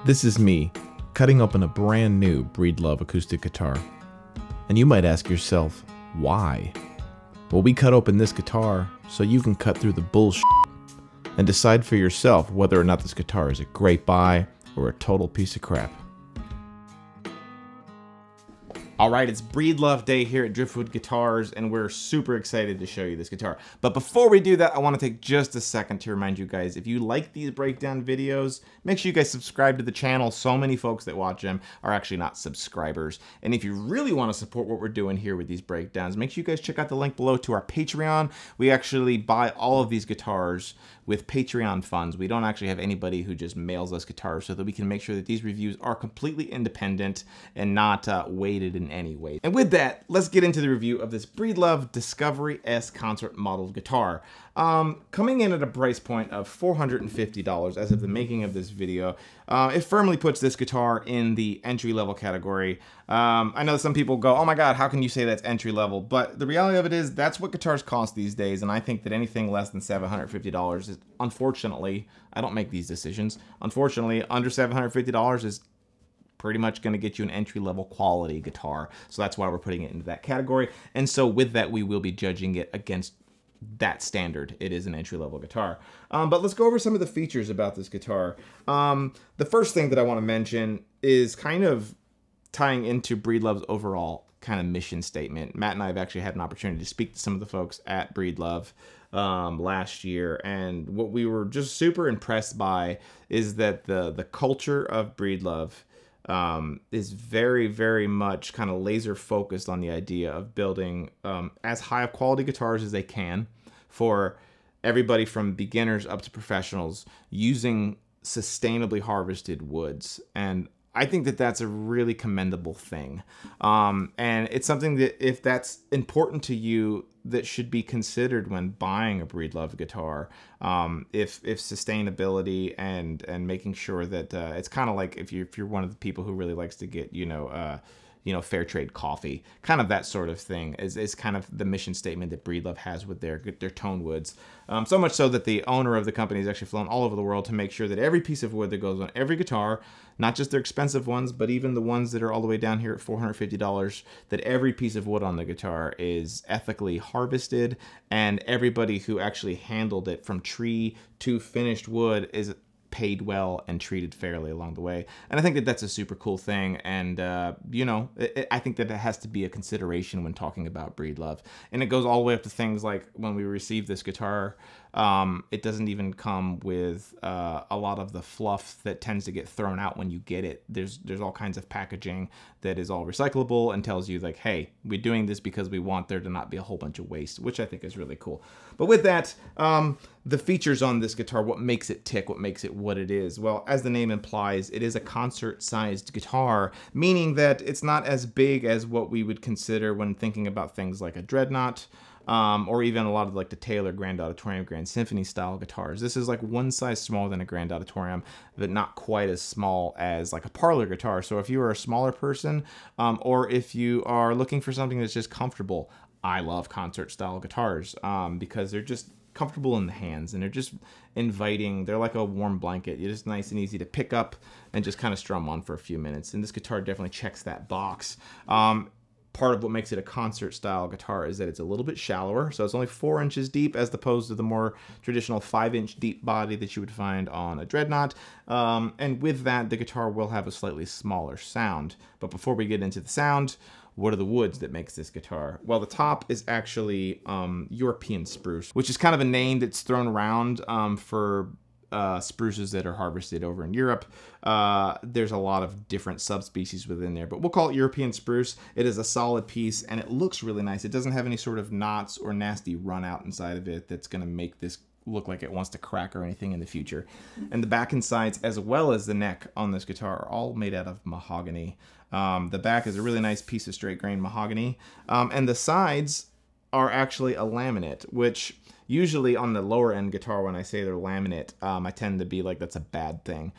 This is me, cutting open a brand new Breedlove acoustic guitar. And you might ask yourself, why? Well, we cut open this guitar so you can cut through the bullshit and decide for yourself whether or not this guitar is a great buy or a total piece of crap. Alright, it's Breedlove Day here at Driftwood Guitars, and we're super excited to show you this guitar. But before we do that, I want to take just a second to remind you guys, if you like these breakdown videos, make sure you guys subscribe to the channel. So many folks that watch them are actually not subscribers. And if you really want to support what we're doing here with these breakdowns, make sure you guys check out the link below to our Patreon. We actually buy all of these guitars with Patreon funds. We don't actually have anybody who just mails us guitars, so that we can make sure that these reviews are completely independent and not weighted in any way. And with that, let's get into the review of this Breedlove Discovery S Concert modeled guitar. Coming in at a price point of $450 as of the making of this video, it firmly puts this guitar in the entry-level category. I know some people go, oh my god, how can you say that's entry-level? But the reality of it is, that's what guitars cost these days, and I think that anything less than $750 is, unfortunately, I don't make these decisions, unfortunately, under $750 is pretty much going to get you an entry-level quality guitar. So that's why we're putting it into that category. And so with that, we will be judging it against that standard. It is an entry-level guitar. But let's go over some of the features about this guitar. The first thing that I want to mention is kind of tying into Breedlove's overall kind of mission statement. Matt and I have actually had an opportunity to speak to some of the folks at Breedlove last year, and what we were just super impressed by is that the culture of Breedlove is very, very much kind of laser focused on the idea of building as high of quality guitars as they can for everybody from beginners up to professionals, using sustainably harvested woods. And I think that that's a really commendable thing. And it's something that, if that's important to you, that should be considered when buying a Breedlove guitar. If sustainability and making sure that it's kind of like if you're one of the people who really likes to get, fair trade coffee, kind of that sort of thing is kind of the mission statement that Breedlove has with their tone woods. So much so that the owner of the company has actually flown all over the world to make sure that every piece of wood that goes on every guitar, not just their expensive ones, but even the ones that are all the way down here at $450, that every piece of wood on the guitar is ethically harvested, and everybody who actually handled it from tree to finished wood is paid well and treated fairly along the way. And I think that that's a super cool thing, and I think that it has to be a consideration when talking about Breedlove. And it goes all the way up to things like when we received this guitar, it doesn't even come with a lot of the fluff that tends to get thrown out when you get it. There's all kinds of packaging that is all recyclable and tells you like, hey, we're doing this because we want there to not be a whole bunch of waste, which I think is really cool. But with that, the features on this guitar, what makes it tick, what makes it what it is? Well, as the name implies, it is a concert-sized guitar, meaning that it's not as big as what we would consider when thinking about things like a Dreadnought, or even a lot of like the Taylor Grand Auditorium, Grand Symphony style guitars. This is like one size smaller than a Grand Auditorium, but not quite as small as like a parlor guitar. So if you are a smaller person, or if you are looking for something that's just comfortable, I love concert style guitars because they're just comfortable in the hands, and they're just inviting. They're like a warm blanket. You're just nice and easy to pick up and just kind of strum on for a few minutes. And this guitar definitely checks that box. Part of what makes it a concert style guitar is that it's a little bit shallower, so it's only 4 inches deep as opposed to the more traditional 5-inch deep body that you would find on a Dreadnought. And with that, the guitar will have a slightly smaller sound. But before we get into the sound, what are the woods that makes this guitar? Well, the top is actually European spruce, which is kind of a name that's thrown around for spruces that are harvested over in Europe. There's a lot of different subspecies within there, but we'll call it European spruce. It is a solid piece, and it looks really nice. It doesn't have any sort of knots or nasty run out inside of it that's going to make this look like it wants to crack or anything in the future. And the back and sides, as well as the neck on this guitar, are all made out of mahogany. The back is a really nice piece of straight grain mahogany, and the sides are actually a laminate, which usually on the lower end guitar, when I say they're laminate, I tend to be like, that's a bad thing,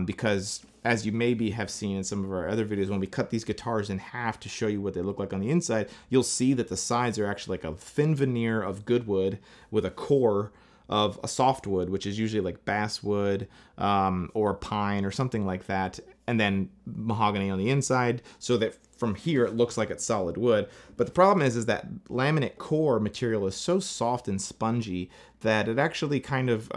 because as you maybe have seen in some of our other videos, when we cut these guitars in half to show you what they look like on the inside, you'll see that the sides are actually like a thin veneer of good wood with a core of a softwood, which is usually like basswood or pine or something like that, and then mahogany on the inside, so that from here it looks like it's solid wood. But the problem is that laminate core material is so soft and spongy that it actually kind of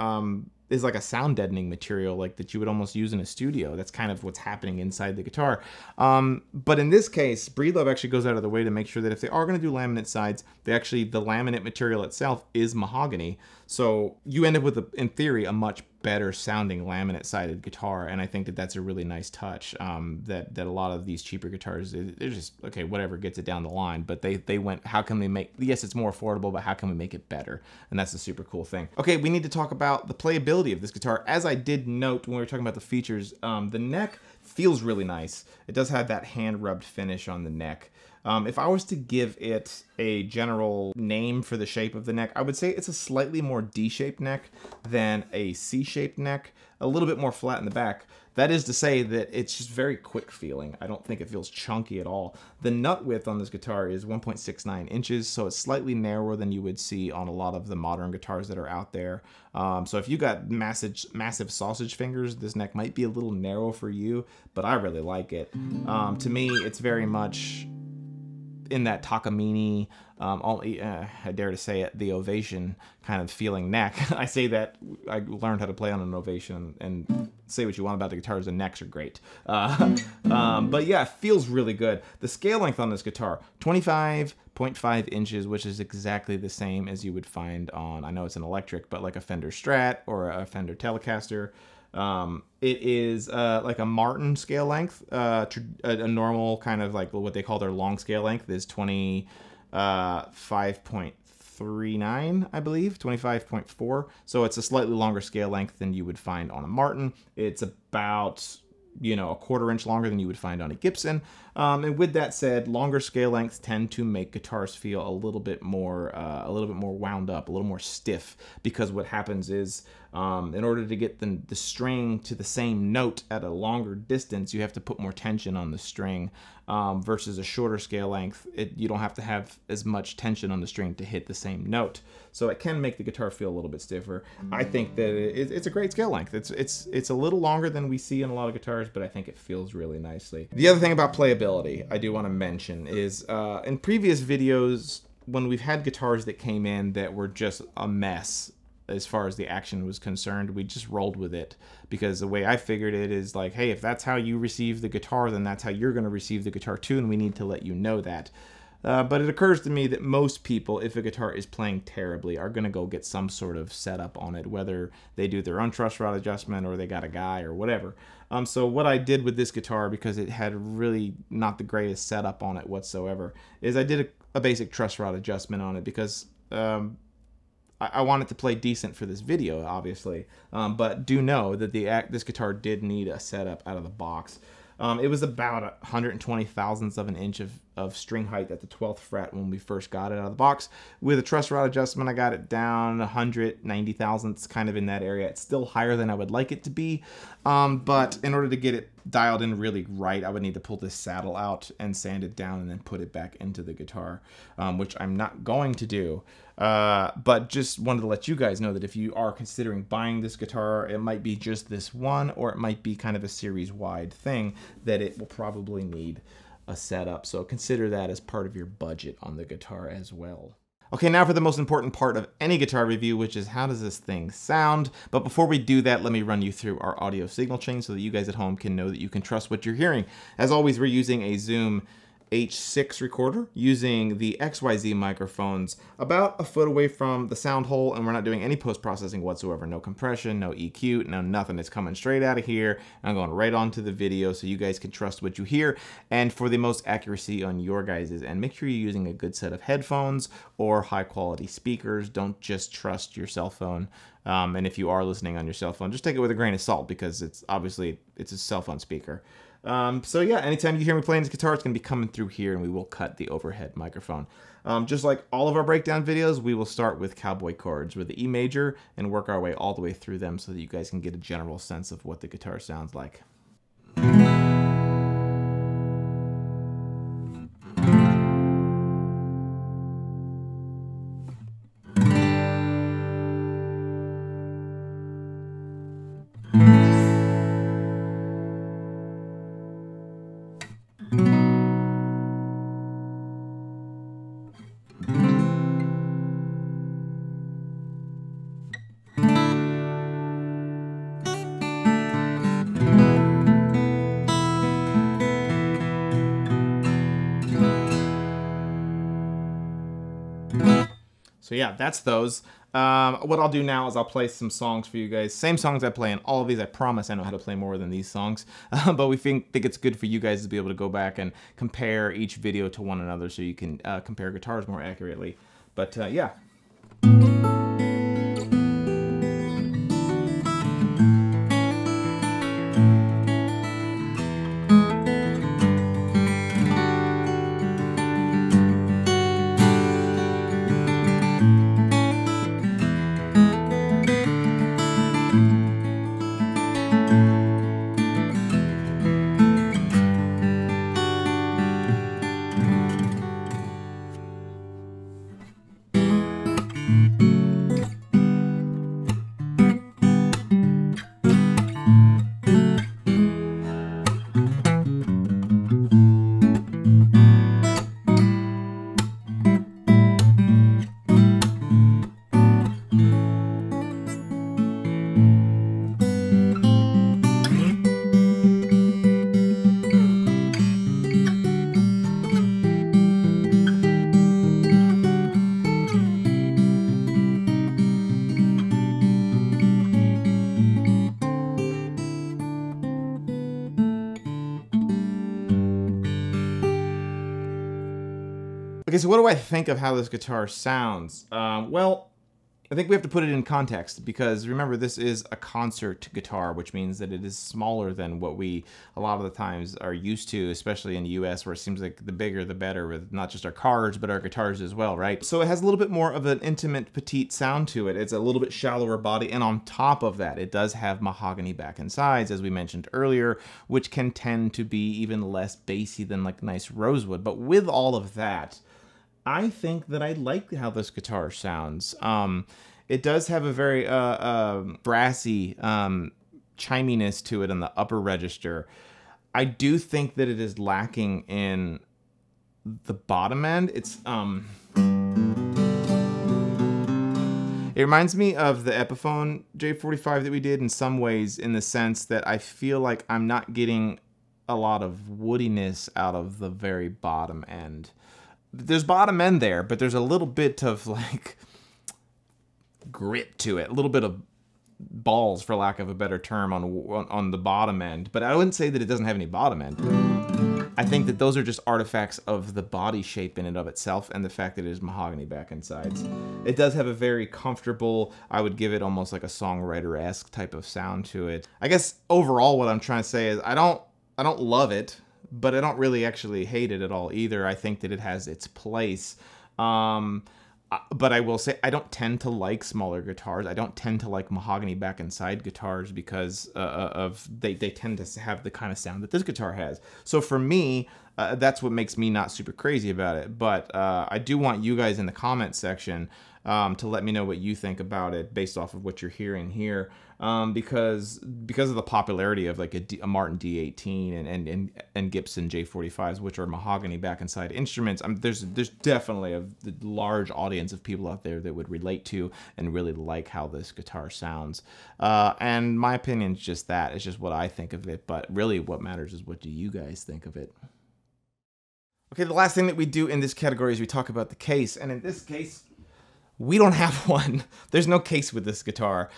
is like a sound deadening material, like that you would almost use in a studio. That's kind of what's happening inside the guitar. But in this case, Breedlove actually goes out of the way to make sure that if they are going to do laminate sides, the laminate material itself is mahogany. So you end up with, in theory, a much better sounding laminate sided guitar, and I think that that's a really nice touch. That a lot of these cheaper guitars, they're just okay, whatever gets it down the line, but they went, how can we make, yes, it's more affordable, but how can we make it better? And that's a super cool thing. Okay, we need to talk about the playability of this guitar. As I did note when we were talking about the features, the neck feels really nice. It does have that hand rubbed finish on the neck. If I was to give it a general name for the shape of the neck, I would say it's a slightly more D-shaped neck than a C-shaped neck, a little bit more flat in the back. That is to say that it's just very quick feeling. I don't think it feels chunky at all. The nut width on this guitar is 1.69 inches, so it's slightly narrower than you would see on a lot of the modern guitars that are out there. So if you got massive sausage fingers, this neck might be a little narrow for you, but I really like it. To me, it's very much in that Takamine, I dare to say it, the Ovation kind of feeling neck. I say that I learned how to play on an Ovation, and say what you want about the guitars, the necks are great. But yeah, it feels really good. The scale length on this guitar, 25.5 inches, which is exactly the same as you would find on, I know it's an electric, but like a Fender Strat or a Fender Telecaster. It is like a Martin scale length. A normal kind of like what they call their long scale length is 25.39, I believe, 25.4. So it's a slightly longer scale length than you would find on a Martin. It's about, you know, a 1/4 inch longer than you would find on a Gibson. And with that said, longer scale lengths tend to make guitars feel a little bit more wound up, a little more stiff, because what happens is, in order to get the string to the same note at a longer distance, you have to put more tension on the string, versus a shorter scale length. You don't have to have as much tension on the string to hit the same note. So it can make the guitar feel a little bit stiffer. I think that it's a great scale length. It's a little longer than we see in a lot of guitars, but I think it feels really nicely. The other thing about playability I do want to mention is, in previous videos, when we've had guitars that came in that were just a mess as far as the action was concerned, we just rolled with it, because the way I figured it is like, hey, if that's how you receive the guitar, then that's how you're going to receive the guitar too, and we need to let you know that. But it occurs to me that most people, if a guitar is playing terribly, are going to go get some sort of setup on it, whether they do their own truss rod adjustment or they got a guy or whatever. So what I did with this guitar, because it had really not the greatest setup on it whatsoever, is I did a basic truss rod adjustment on it, because I want it to play decent for this video, obviously. But do know that this guitar did need a setup out of the box. It was about 120 thousandths of an inch of string height at the 12th fret when we first got it out of the box. With a truss rod adjustment, I got it down 190 thousandths, kind of in that area. It's still higher than I would like it to be, but in order to get it dialed in really right, I would need to pull this saddle out and sand it down and then put it back into the guitar, which I'm not going to do. But just wanted to let you guys know that if you are considering buying this guitar, it might be just this one, or it might be kind of a series-wide thing that it will probably need a setup. So consider that as part of your budget on the guitar as well. Okay, now for the most important part of any guitar review, which is how does this thing sound? But before we do that, let me run you through our audio signal chain so that you guys at home can know that you can trust what you're hearing. As always, we're using a Zoom H6 recorder using the XYZ microphones about a foot away from the sound hole, and we're not doing any post-processing whatsoever. No compression, no EQ, no nothing. It's coming straight out of here. I'm going right onto the video so you guys can trust what you hear, and for the most accuracy on your guys's end, make sure you're using a good set of headphones or high quality speakers. Don't just trust your cell phone. And if you are listening on your cell phone, just take it with a grain of salt, because it's obviously a cell phone speaker. So yeah, anytime you hear me playing this guitar, it's going to be coming through here, and we will cut the overhead microphone. Just like all of our breakdown videos, we will start with cowboy chords with the E major and work our way all the way through them so that you guys can get a general sense of what the guitar sounds like. So yeah, that's those. What I'll do now is I'll play some songs for you guys. Same songs I play in all of these. I promise I know how to play more than these songs. But we think it's good for you guys to be able to go back and compare each video to one another so you can compare guitars more accurately. But yeah. Okay, so what do I think of how this guitar sounds? Well, I think we have to put it in context because remember, this is a concert guitar, which means that it is smaller than what we a lot of the times are used to, especially in the US, where it seems like the bigger the better with not just our cars, but our guitars as well, right? So it has a little bit more of an intimate, petite sound to it. It's a little bit shallower body, and on top of that, it does have mahogany back and sides, as we mentioned earlier, which can tend to be even less bassy than like nice rosewood. But with all of that, I think that I like how this guitar sounds. It does have a very brassy chiminess to it in the upper register. I do think that it is lacking in the bottom end. It's it reminds me of the Epiphone J45 that we did in some ways, in the sense that I feel like I'm not getting a lot of woodiness out of the very bottom end. There's bottom end there, but there's a little bit of like grit to it, a little bit of balls, for lack of a better term, on the bottom end. But I wouldn't say that it doesn't have any bottom end. I think that those are just artifacts of the body shape in and of itself, and the fact that it is mahogany back and sides. It does have a very comfortable, I would give it almost like a songwriter-esque type of sound to it. I guess overall what I'm trying to say is I don't love it, but I don't really actually hate it at all either. I think that it has its place. But I will say I don't tend to like smaller guitars. I don't tend to like mahogany back and side guitars because they tend to have the kind of sound that this guitar has. So for me, that's what makes me not super crazy about it. But I do want you guys in the comment section to let me know what you think about it based off of what you're hearing here. Because of the popularity of like a Martin D18 and Gibson J45s, which are mahogany back and side instruments, there's definitely a large audience of people out there that would relate to and really like how this guitar sounds. And my opinion is just that. It's just what I think of it. But really what matters is what do you guys think of it? Okay, the last thing that we do in this category is we talk about the case. And in this case, we don't have one. There's no case with this guitar,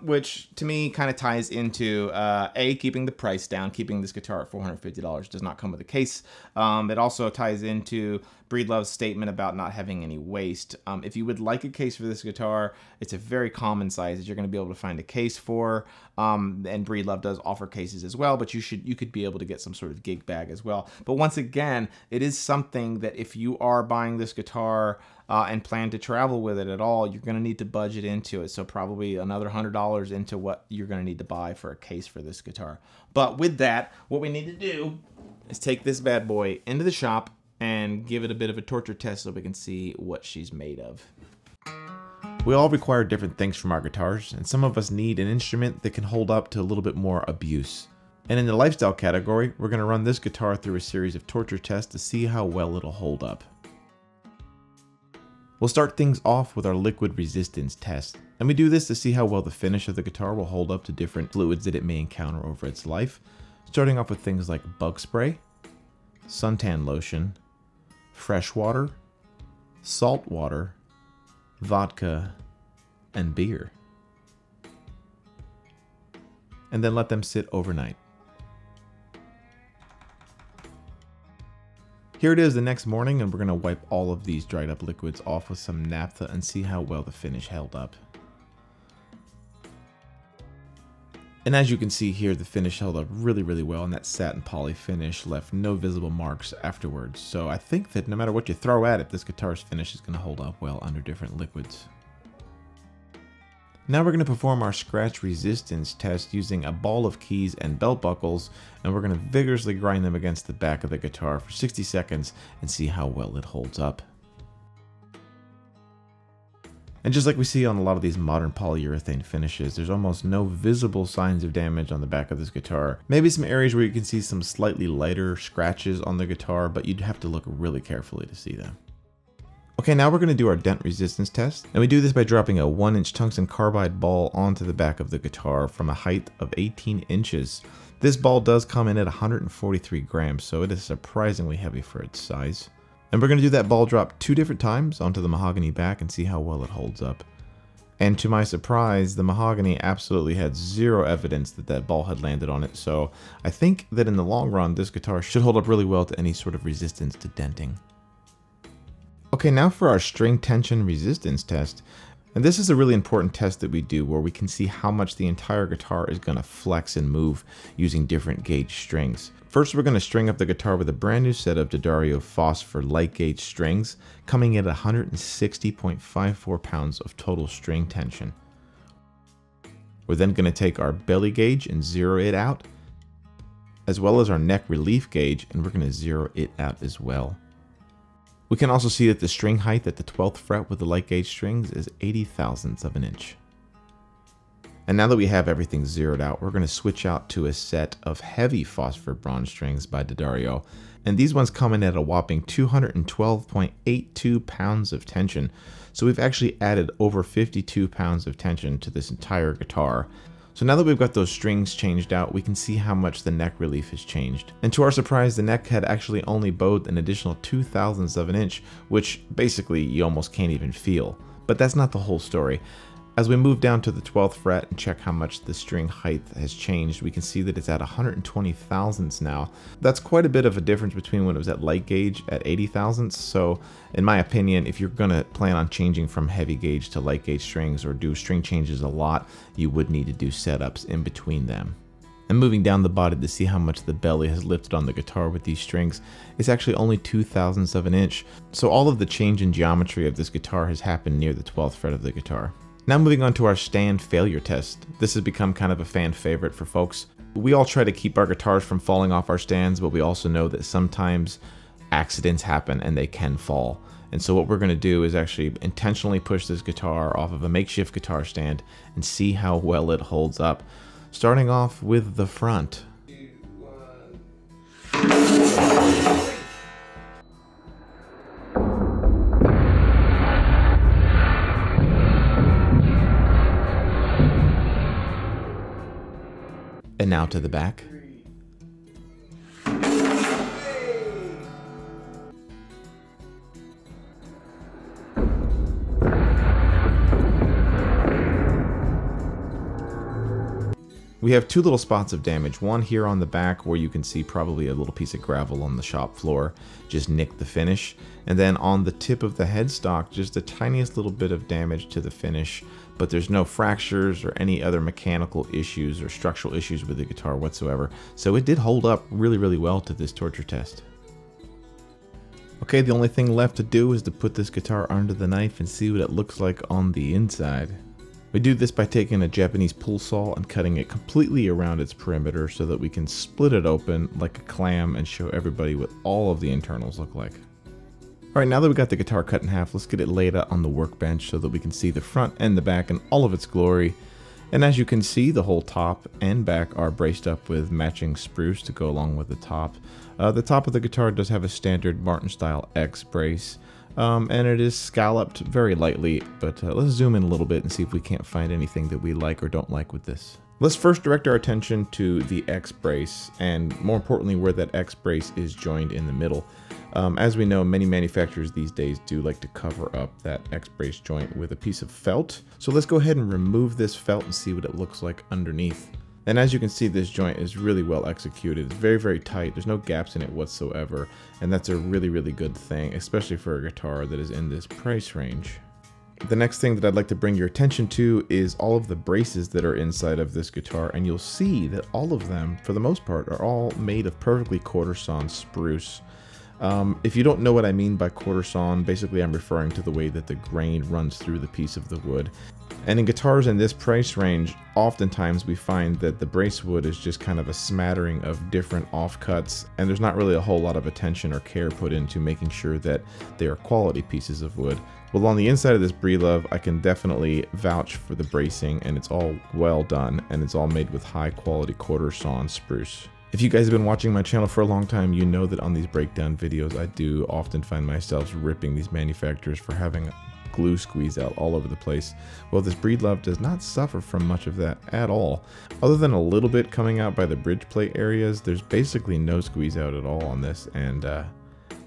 which to me kind of ties into A, keeping the price down. Keeping this guitar at $450 does not come with a case. It also ties into Breedlove's statement about not having any waste. If you would like a case for this guitar, it's a very common size that you're going to be able to find a case for. And Breedlove does offer cases as well, but you could be able to get some sort of gig bag as well. But once again, it is something that if you are buying this guitar and plan to travel with it at all, you're going to need to budget into it. So probably another $100 into what you're going to need to buy for a case for this guitar. But with that, what we need to do is take this bad boy into the shop and give it a bit of a torture test so we can see what she's made of. We all require different things from our guitars, and some of us need an instrument that can hold up to a little bit more abuse. And in the lifestyle category, we're going to run this guitar through a series of torture tests to see how well it'll hold up. We'll start things off with our liquid resistance test, and we do this to see how well the finish of the guitar will hold up to different fluids that it may encounter over its life, starting off with things like bug spray, suntan lotion, fresh water, salt water, vodka, and beer. And then let them sit overnight. Here it is the next morning, and we're going to wipe all of these dried up liquids off with some naphtha and see how well the finish held up. And as you can see here, the finish held up really, really well, and that satin poly finish left no visible marks afterwards. So I think that no matter what you throw at it, this guitar's finish is going to hold up well under different liquids. Now we're going to perform our scratch resistance test using a ball of keys and belt buckles, and we're going to vigorously grind them against the back of the guitar for 60 seconds and see how well it holds up. And just like we see on a lot of these modern polyurethane finishes, there's almost no visible signs of damage on the back of this guitar. Maybe some areas where you can see some slightly lighter scratches on the guitar, but you'd have to look really carefully to see them. Okay, now we're going to do our dent resistance test, and we do this by dropping a 1-inch tungsten carbide ball onto the back of the guitar from a height of 18 inches. This ball does come in at 143 grams, so it is surprisingly heavy for its size. And we're going to do that ball drop 2 different times onto the mahogany back and see how well it holds up. And to my surprise, the mahogany absolutely had zero evidence that that ball had landed on it, so I think that in the long run, this guitar should hold up really well to any sort of resistance to denting. Okay, now for our string tension resistance test. And this is a really important test that we do where we can see how much the entire guitar is going to flex and move using different gauge strings. First, we're going to string up the guitar with a brand new set of D'Addario Phosphor light gauge strings, coming in at 160.54 pounds of total string tension. We're then going to take our belly gauge and zero it out, as well as our neck relief gauge, and we're going to zero it out as well. We can also see that the string height at the 12th fret with the light gauge strings is 80 thousandths of an inch. And now that we have everything zeroed out, we're going to switch out to a set of heavy phosphor bronze strings by D'Addario. And these ones come in at a whopping 212.82 pounds of tension. So we've actually added over 52 pounds of tension to this entire guitar. So now that we've got those strings changed out, we can see how much the neck relief has changed. And to our surprise, the neck had actually only bowed an additional 2 thousandths of an inch, which basically you almost can't even feel. But that's not the whole story. As we move down to the 12th fret and check how much the string height has changed, we can see that it's at 120 thousandths now. That's quite a bit of a difference between when it was at light gauge at 80 thousandths. So in my opinion, if you're gonna plan on changing from heavy gauge to light gauge strings or do string changes a lot, you would need to do setups in between them. And moving down the body to see how much the belly has lifted on the guitar with these strings, it's actually only 2 thousandths of an inch. So all of the change in geometry of this guitar has happened near the 12th fret of the guitar. Now moving on to our stand failure test. This has become kind of a fan favorite for folks. We all try to keep our guitars from falling off our stands, but we also know that sometimes accidents happen and they can fall. And so what we're going to do is actually intentionally push this guitar off of a makeshift guitar stand and see how well it holds up. Starting off with the front. 2, 1. And now to the back. We have 2 little spots of damage, one here on the back where you can see probably a little piece of gravel on the shop floor just nicked the finish, and then on the tip of the headstock just the tiniest little bit of damage to the finish, but there's no fractures or any other mechanical issues or structural issues with the guitar whatsoever, so it did hold up really, really well to this torture test. Okay, the only thing left to do is to put this guitar under the knife and see what it looks like on the inside. We do this by taking a Japanese pool saw and cutting it completely around its perimeter so that we can split it open like a clam and show everybody what all of the internals look like. Alright, now that we got the guitar cut in half, let's get it laid out on the workbench so that we can see the front and the back in all of its glory. And as you can see, the whole top and back are braced up with matching spruce to go along with the top. The top of the guitar does have a standard Martin style X brace. And it is scalloped very lightly, but let's zoom in a little bit and see if we can't find anything that we like or don't like with this. Let's first direct our attention to the X brace, and more importantly where that X brace is joined in the middle. As we know, many manufacturers these days do like to cover up that X-brace joint with a piece of felt. So let's go ahead and remove this felt and see what it looks like underneath. And as you can see, this joint is really well executed. It's very, very tight. There's no gaps in it whatsoever. And that's a really, really good thing, especially for a guitar that is in this price range. The next thing that I'd like to bring your attention to is all of the braces that are inside of this guitar, and you'll see that all of them, for the most part, are all made of perfectly quarter-sawn spruce. If you don't know what I mean by quarter-sawn, basically I'm referring to the way that the grain runs through the piece of the wood. And in guitars in this price range, oftentimes we find that the brace wood is just kind of a smattering of different offcuts, and there's not really a whole lot of attention or care put into making sure that they are quality pieces of wood. Well, on the inside of this Breedlove, I can definitely vouch for the bracing, and it's all well done, and it's all made with high quality quarter-sawn spruce. If you guys have been watching my channel for a long time, you know that on these breakdown videos, I do often find myself ripping these manufacturers for having glue squeeze out all over the place. Well, this Breedlove does not suffer from much of that at all. Other than a little bit coming out by the bridge plate areas, there's basically no squeeze out at all on this, and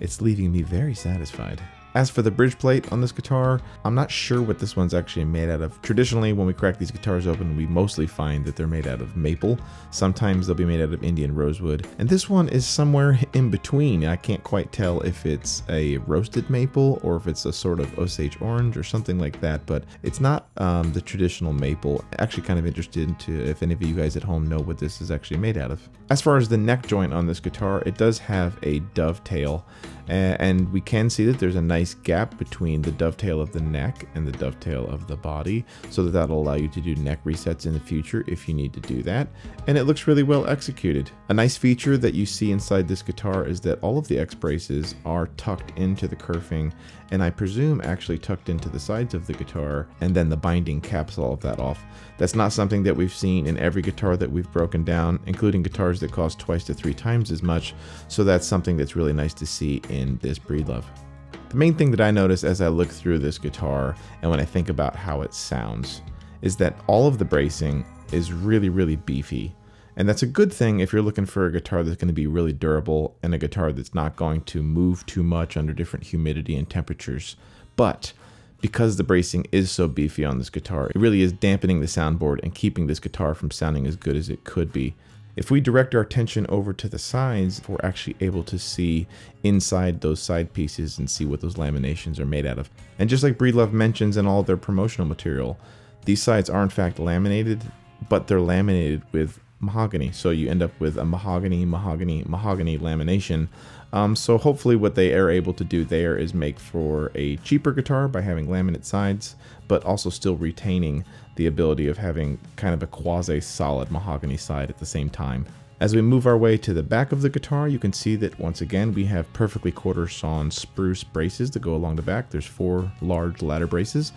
it's leaving me very satisfied. As for the bridge plate on this guitar, I'm not sure what this one's actually made out of. Traditionally, when we crack these guitars open, we mostly find that they're made out of maple. Sometimes they'll be made out of Indian rosewood. And this one is somewhere in between. I can't quite tell if it's a roasted maple or if it's a sort of Osage orange or something like that, but it's not the traditional maple. Actually kind of interested to if any of you guys at home know what this is actually made out of. As far as the neck joint on this guitar, it does have a dovetail, and we can see that there's a nice gap between the dovetail of the neck and the dovetail of the body, so that'll allow you to do neck resets in the future if you need to do that, and it looks really well executed. A nice feature that you see inside this guitar is that all of the X braces are tucked into the kerfing, and I presume actually tucked into the sides of the guitar, and then the binding caps all of that off. That's not something that we've seen in every guitar that we've broken down, including guitars that cost 2 to 3 times as much, so that's something that's really nice to see in this Breedlove. The main thing that I notice as I look through this guitar and when I think about how it sounds is that all of the bracing is really, really beefy. And that's a good thing if you're looking for a guitar that's going to be really durable and a guitar that's not going to move too much under different humidity and temperatures. But because the bracing is so beefy on this guitar, it really is dampening the soundboard and keeping this guitar from sounding as good as it could be. If we direct our attention over to the sides, we're actually able to see inside those side pieces and see what those laminations are made out of. And just like Breedlove mentions in all of their promotional material, these sides are in fact laminated, but they're laminated with mahogany. So you end up with a mahogany lamination. So hopefully what they are able to do there is make for a cheaper guitar by having laminate sides, but also still retaining the ability of having kind of a quasi-solid mahogany side at the same time. As we move our way to the back of the guitar, you can see that once again we have perfectly quarter-sawn spruce braces that go along the back. There's 4 large ladder braces.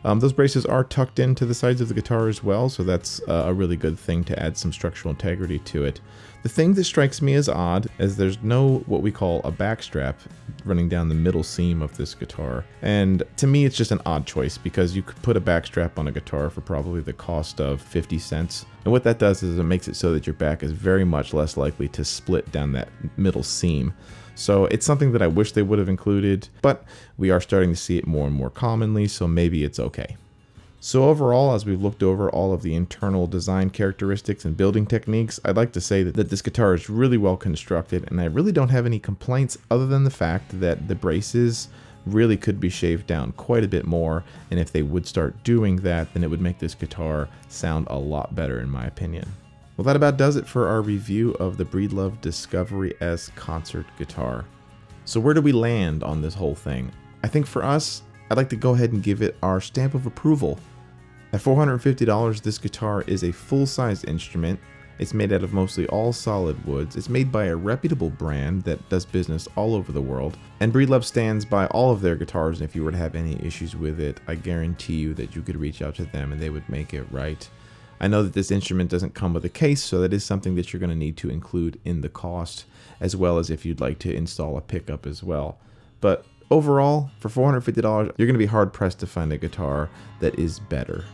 Those braces are tucked into the sides of the guitar as well, so that's a really good thing to add some structural integrity to it. The thing that strikes me as odd is there's no what we call a back strap running down the middle seam of this guitar. And to me, it's just an odd choice because you could put a back strap on a guitar for probably the cost of 50 cents. And what that does is it makes it so that your back is very much less likely to split down that middle seam. So it's something that I wish they would have included, but we are starting to see it more and more commonly, so maybe it's okay. So overall, as we've looked over all of the internal design characteristics and building techniques, I'd like to say that this guitar is really well constructed, and I really don't have any complaints other than the fact that the braces really could be shaved down quite a bit more, and if they would start doing that, then it would make this guitar sound a lot better in my opinion. Well, that about does it for our review of the Breedlove Discovery S Concert guitar. So where do we land on this whole thing? I think for us, I'd like to go ahead and give it our stamp of approval. At $450, this guitar is a full-size instrument. It's made out of mostly all solid woods. It's made by a reputable brand that does business all over the world. And Breedlove stands by all of their guitars, and if you were to have any issues with it, I guarantee you that you could reach out to them and they would make it right. I know that this instrument doesn't come with a case, so that is something that you're going to need to include in the cost, as well as if you'd like to install a pickup as well. But overall, for $450, you're going to be hard-pressed to find a guitar that is better.